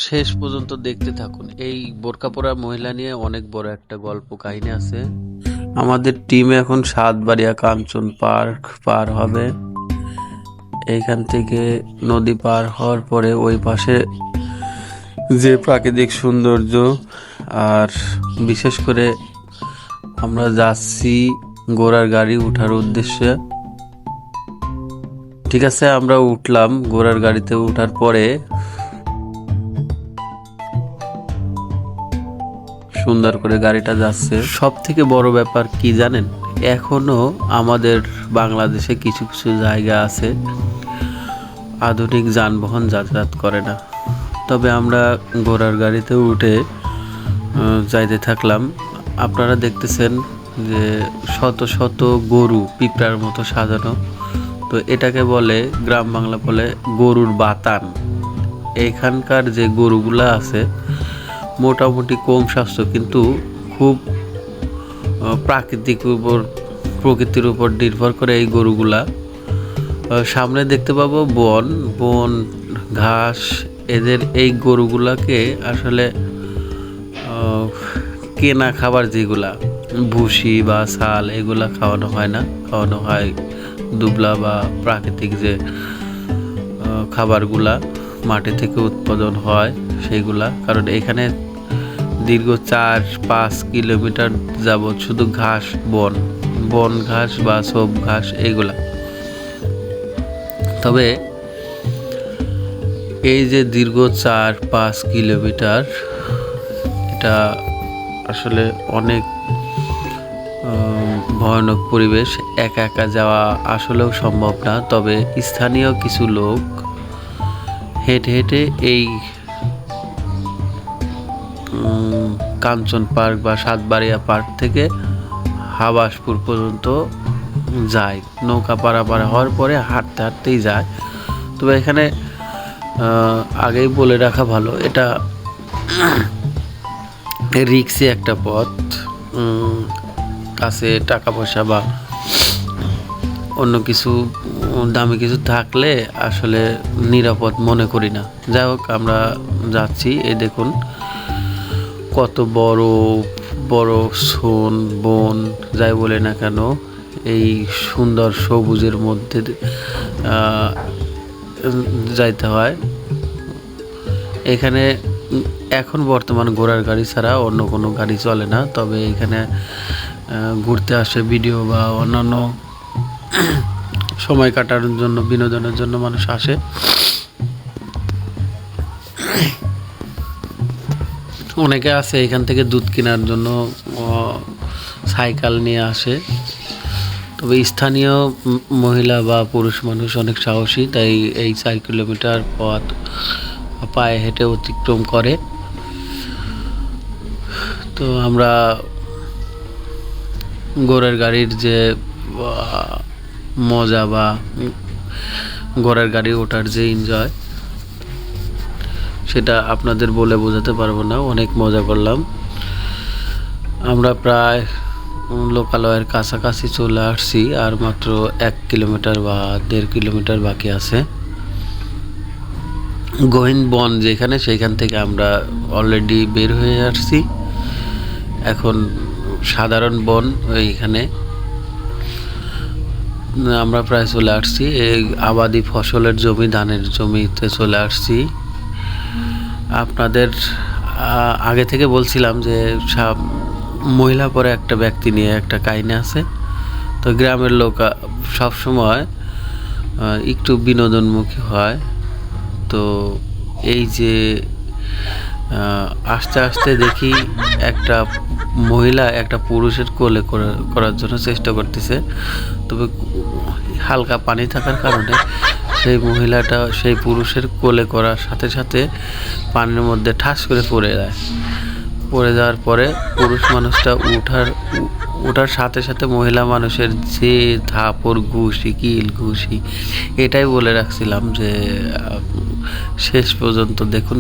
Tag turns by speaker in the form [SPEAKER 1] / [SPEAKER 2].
[SPEAKER 1] শেষ পর্যন্ত দেখতে থাকুন। এই বোরকা পরা মহিলা নিয়ে অনেক বড় একটা গল্প কাহিনী আছে। আমাদের টিম এখন সাতবাড়িয়া কাঞ্চন পার্ক পার হবে। এইখান থেকে নদী পার হওয়ার পরে ওই পাশে যে প্রাকৃতিক সৌন্দর্য, আর বিশেষ করে আমরা যাচ্ছি ঘোড়ার গাড়ি ওঠার উদ্দেশ্যে। ঠিক আছে, আমরা উঠলাম ঘোড়ার গাড়িতে। ওঠার পরে সুন্দর করে গাড়িটা যাচ্ছে। সব থেকে বড় ব্যাপার কি জানেন, এখনো আমাদের বাংলাদেশে কিছু কিছু জায়গা আছে আধুনিক যানবাহন যাতায়াত করে না। তবে আমরা ঘোড়ার গাড়িতে উঠে যাইতে থাকলাম। আপনারা দেখতেছেন যে শত শত গরু পিঁপড়ার মতো সাজানো। তো এটাকে বলে, গ্রাম বাংলা বলে গরুর বাতান। এখানকার যে গরুগুলা আছে মোটামুটি কম স্বাস্থ্য, কিন্তু খুব প্রকৃতির উপর নির্ভর করে এই গরুগুলা। সামনে দেখতে পাবো বন বন ঘাস। এদের এই গরুগুলাকে আসলে কেনা খাবার যেগুলা ভুসি বা ছাল এগুলা খাওয়ানো হয় না, খাওয়ানো হয় দুবলা বা প্রাকৃতিক যে খাবারগুলা মাটি থেকে উৎপাদন হয় সেইগুলা। কারণ এখানে দীর্ঘ 4-5 কিলোমিটার যাবৎ শুধু ঘাস, বন ঘাস বা সব ঘাস এইগুলা। তবে এই যে দীর্ঘ 4-5 কিলোমিটার, এটা আসলে অনেক ভয়ানক পরিবেশ। একা একা যাওয়া আসলেও সম্ভব না। তবে স্থানীয় কিছু লোক হেঁটে হেঁটে এই কাঞ্চন পার্ক বা সাতবাড়িয়া পার্ক থেকে হাবাসপুর পর্যন্ত যায়। নৌকা পারাপার হওয়ার পরে হাঁটতে হাঁটতেই যায়। তবে এখানে আগেই বলে রাখা ভালো, এটা রিক্সি একটা পথ। কাছে টাকা পয়সা বা অন্য কিছু দামি কিছু থাকলে আসলে নিরাপদ মনে করি না। যাই হোক, আমরা যাচ্ছি। এই দেখুন কত বড় বড় সোন বন যাই বলে না কেন, এই সুন্দর সবুজের মধ্যে যাইতে হয়। এখানে এখন বর্তমান ঘোড়ার গাড়ি ছাড়া অন্য কোনো গাড়ি চলে না। তবে এখানে ঘুরতে আসে, ভিডিও বা অন্যান্য সময় কাটানোর জন্য, বিনোদনের জন্য মানুষ আসে। অনেকে আছে এখান থেকে দুধ কেনার জন্য সাইকেল নিয়ে আসে। তবে স্থানীয় মহিলা বা পুরুষ মানুষ অনেক সাহসী, তাই এই 4 কিলোমিটার পথ পায়ে হেঁটে অতিক্রম করে। তো আমরা ঘোড়ার গাড়ির যে মজা বা ঘোড়ার গাড়ি ওঠার যে এনজয়, সেটা আপনাদের বলে বোঝাতে পারবো না। অনেক মজা করলাম। আমরা প্রায় লোকালয়ের কাছাকাছি চলে আসছি, আর মাত্র 1 কিলোমিটার বা 1.5 কিলোমিটার বাকি আছে। গহীন বন যেখানে, সেইখান থেকে আমরা অলরেডি বের হয়ে আসছি। এখন সাধারণ বন এইখানে আমরা প্রায় চলে আসছি। এই আবাদি ফসলের জমি, ধানের জমিতে চলে আসছি। আপনাদের আগে থেকে বলছিলাম যে মহিলা পরে একটা ব্যক্তি নিয়ে একটা কাহিনী আছে। তো গ্রামের লোক সবসময় একটু বিনোদনমুখী হয়। তো এই যে আস্তে আস্তে দেখি একটা মহিলা একটা পুরুষের কোলে করার জন্য চেষ্টা করতেছে। তবে হালকা পানি থাকার কারণে সেই মহিলাটা সেই পুরুষের কোলে করার সাথে সাথে পানির মধ্যে ঠাস করে পড়ে যায়। পড়ে যাওয়ার পরে পুরুষ মানুষটা ওঠার সাথে সাথে মহিলা মানুষের যে থাপড় ঘুষি, এটাই বলে রাখছিলাম যে শেষ পর্যন্ত দেখুন।